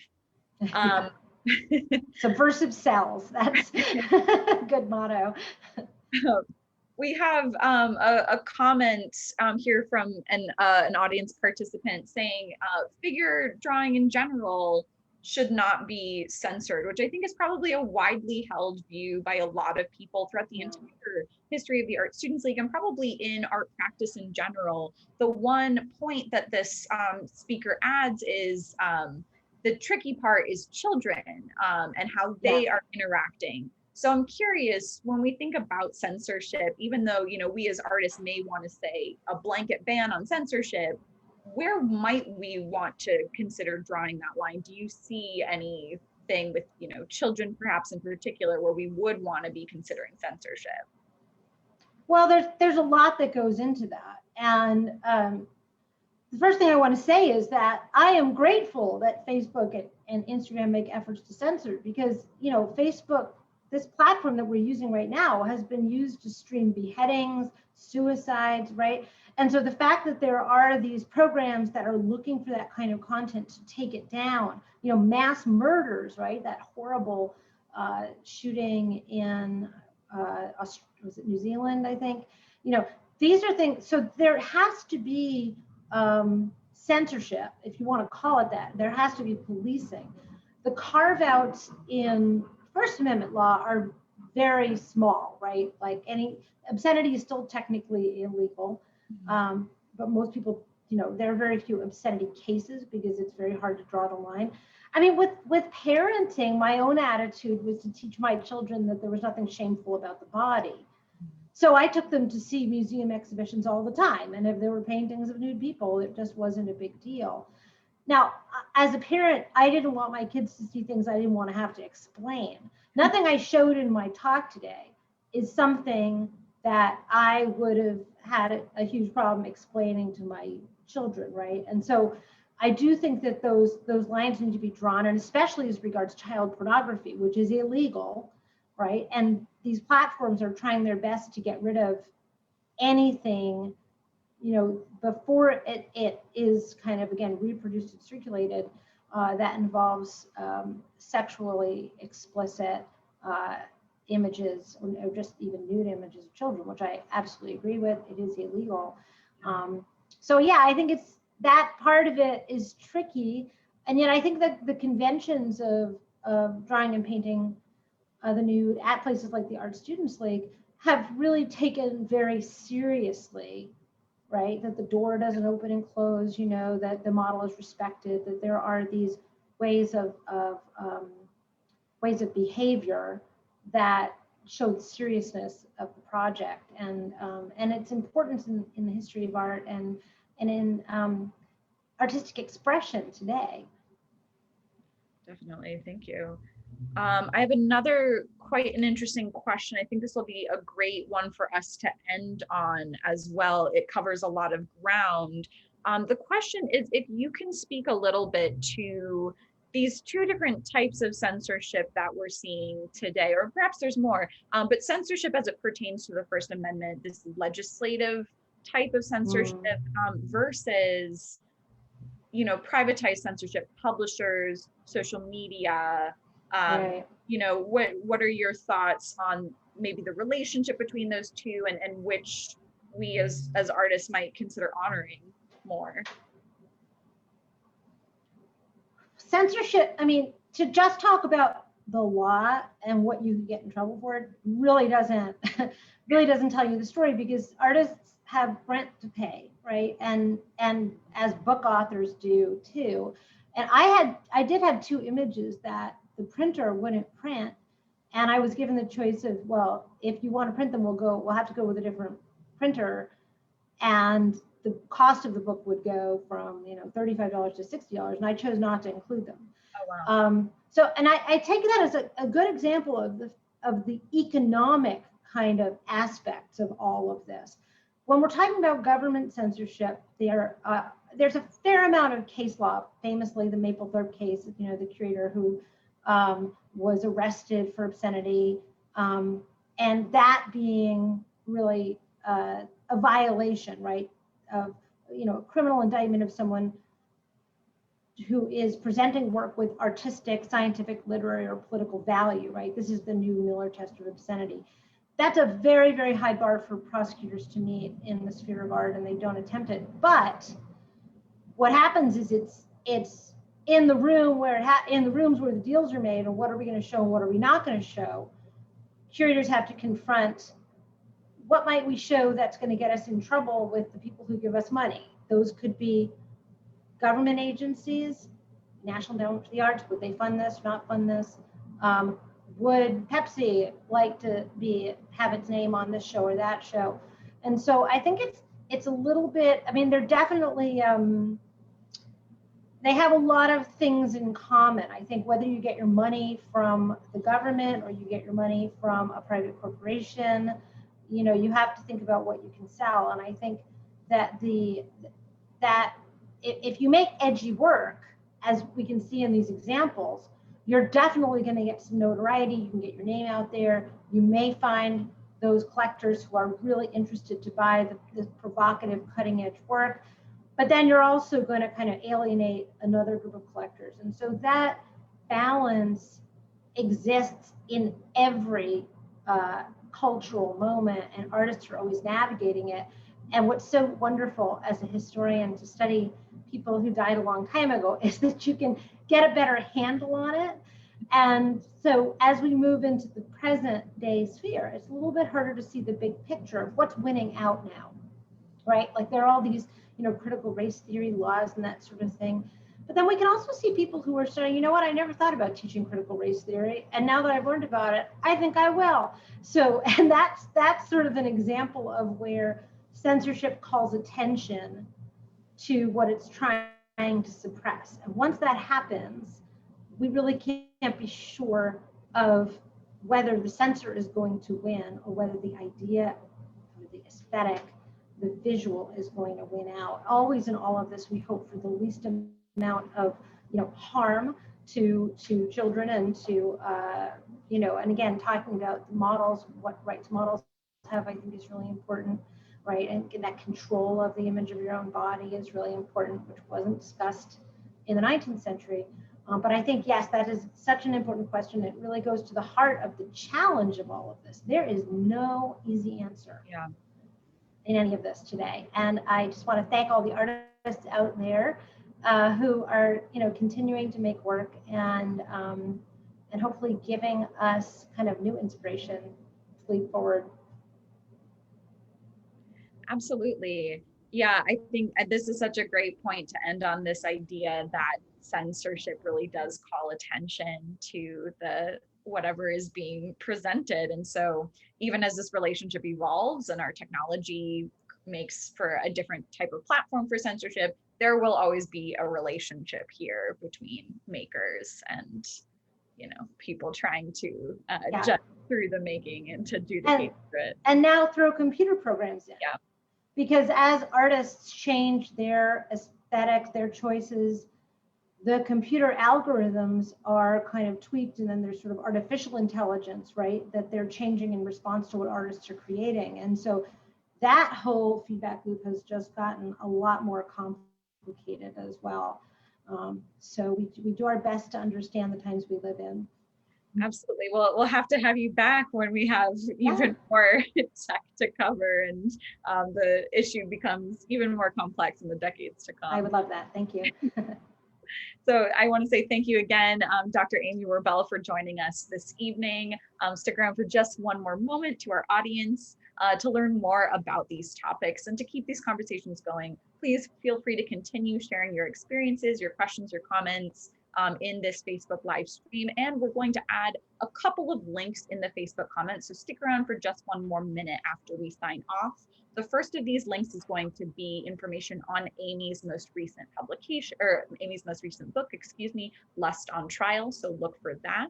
Subversive sells. That's a good motto. We have a comment here from an audience participant saying figure drawing in general should not be censored, which I think is probably a widely held view by a lot of people throughout the entire history of the Art Students League and probably in art practice in general. The one point that this speaker adds is the tricky part is children and how they are interacting. So I'm curious, when we think about censorship, even though, we as artists may want to say a blanket ban on censorship, where might we want to consider drawing that line? Do you see anything with, children perhaps in particular, where we would want to be considering censorship? Well, there's a lot that goes into that. And the first thing I want to say is that I am grateful that Facebook and Instagram make efforts to censor, because, Facebook, this platform that we're using right now, has been used to stream beheadings, suicides, right? And so the fact that there are these programs that are looking for that kind of content to take it down, mass murders, right? That horrible shooting in, was it New Zealand, I think? These are things, so there has to be censorship, if you want to call it that. There has to be policing. The carve-outs in First Amendment law are very small, right? Like any obscenity is still technically illegal, but most people, there are very few obscenity cases because it's very hard to draw the line. I mean, with parenting, my own attitude was to teach my children that there was nothing shameful about the body. So I took them to see museum exhibitions all the time, and if there were paintings of nude people, it just wasn't a big deal. Now, as a parent, I didn't want my kids to see things I didn't want to have to explain. Nothing I showed in my talk today is something that I would have had a huge problem explaining to my children, right? And so I do think that those lines need to be drawn, and especially as regards child pornography, which is illegal, right? And these platforms are trying their best to get rid of anything, before it is kind of, again, reproduced and circulated, that involves sexually explicit images, or just even nude images of children, which I absolutely agree with. It is illegal. So yeah, I think it's that part of it is tricky. And yet I think that the conventions of drawing and painting the nude at places like the Art Students League have really taken very seriously, right? That the door doesn't open and close, that the model is respected, that there are these ways of behavior that show the seriousness of the project, and its importance in the history of art and in artistic expression today. Definitely. Thank you. I have another quite an interesting question. I think this will be a great one for us to end on as well. It covers a lot of ground. The question is if you can speak a little bit to these two different types of censorship that we're seeing today, or perhaps there's more, but censorship as it pertains to the First Amendment, this legislative type of censorship versus, you know, privatized censorship, publishers, social media. Right. You know, what are your thoughts on maybe the relationship between those two, and which we as artists might consider honoring more? Censorship, I mean, to just talk about the law and what you can get in trouble for it really doesn't really doesn't tell you the story, because artists have rent to pay, right? And as book authors do too. And I did have two images that the printer wouldn't print, and I was given the choice of, well, if you want to print them, we'll have to go with a different printer, and the cost of the book would go from, you know, $35 to $60, and I chose not to include them. Oh, wow. So, and I take that as a good example of the economic kind of aspects of all of this. When we're talking about government censorship, there's a fair amount of case law. Famously, the Mapplethorpe case, you know, the curator who was arrested for obscenity, and that being really a violation, right, of, you know, a criminal indictment of someone who is presenting work with artistic, scientific, literary, or political value, right? This is the new Miller test of obscenity. That's a very, very high bar for prosecutors to meet in the sphere of art, and they don't attempt it. But what happens is it's in the room where in the rooms where the deals are made, and what are we going to show and what are we not going to show? Curators have to confront, what might we show that's going to get us in trouble with the people who give us money? Those could be government agencies, National Endowment for the Arts. Would they fund this, not fund this? Would Pepsi like to have its name on this show or that show? And so I think it's a little bit, I mean, they're definitely, they have a lot of things in common. I think whether you get your money from the government or you get your money from a private corporation, you know, you have to think about what you can sell. And I think that if you make edgy work, as we can see in these examples, you're definitely going to get some notoriety. You can get your name out there. You may find those collectors who are really interested to buy the provocative, cutting edge work. But then you're also going to kind of alienate another group of collectors. And so that balance exists in every cultural moment, and artists are always navigating it. And what's so wonderful as a historian to study people who died a long time ago is that you can get a better handle on it. And so as we move into the present day sphere, it's a little bit harder to see the big picture of what's winning out now, right? Like there are all these, you know, critical race theory laws and that sort of thing. But then we can also see people who are saying, you know what, I never thought about teaching critical race theory. And now that I've learned about it, I think I will. So, and that's sort of an example of where censorship calls attention to what it's trying to suppress. And once that happens, we really can't be sure of whether the censor is going to win or whether the idea or the aesthetic, the visual is going to win out. Always in all of this, we hope for the least amount of, you know, harm to children and to, you know, and again, talking about the models, what rights models have, I think is really important, right? And that control of the image of your own body is really important, which wasn't discussed in the 19th century. But I think, yes, that is such an important question. It really goes to the heart of the challenge of all of this. There is no easy answer in any of this today. And I just want to thank all the artists out there who are, you know, continuing to make work and hopefully giving us kind of new inspiration to leap forward. Absolutely. Yeah, I think this is such a great point to end on, this idea that censorship really does call attention to the whatever is being presented. And so even as this relationship evolves and our technology makes for a different type of platform for censorship, there will always be a relationship here between makers and, you know, people trying to judge through the making and to adjudicate through it. And now throw computer programs in. Yeah. Because as artists change their aesthetic, their choices, the computer algorithms are kind of tweaked, and then there's sort of artificial intelligence, right? That they're changing in response to what artists are creating. And so that whole feedback loop has just gotten a lot more complicated as well. So we do our best to understand the times we live in. Absolutely. Well, we'll have to have you back when we have even more tech to cover, and the issue becomes even more complex in the decades to come. I would love that. Thank you. So I want to say thank you again, Dr. Amy Werbel, for joining us this evening. Stick around for just one more moment to our audience to learn more about these topics and to keep these conversations going. Please feel free to continue sharing your experiences, your questions, your comments in this Facebook live stream. And we're going to add a couple of links in the Facebook comments. So stick around for just one more minute after we sign off. The first of these links is going to be information on Amy's most recent publication, or Amy's most recent book, excuse me, Lust on Trial. So look for that.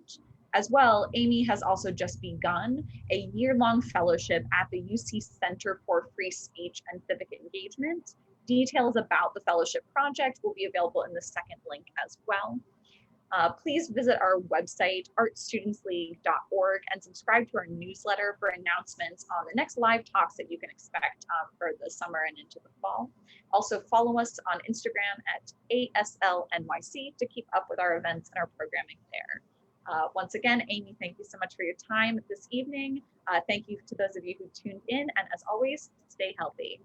As well, Amy has also just begun a year-long fellowship at the UC Center for Free Speech and Civic Engagement. Details about the fellowship project will be available in the second link as well. Please visit our website, artstudentsleague.org, and subscribe to our newsletter for announcements on the next live talks that you can expect for the summer and into the fall. Also follow us on Instagram at ASLNYC to keep up with our events and our programming there. Once again, Amy, thank you so much for your time this evening. Thank you to those of you who tuned in, and as always, stay healthy.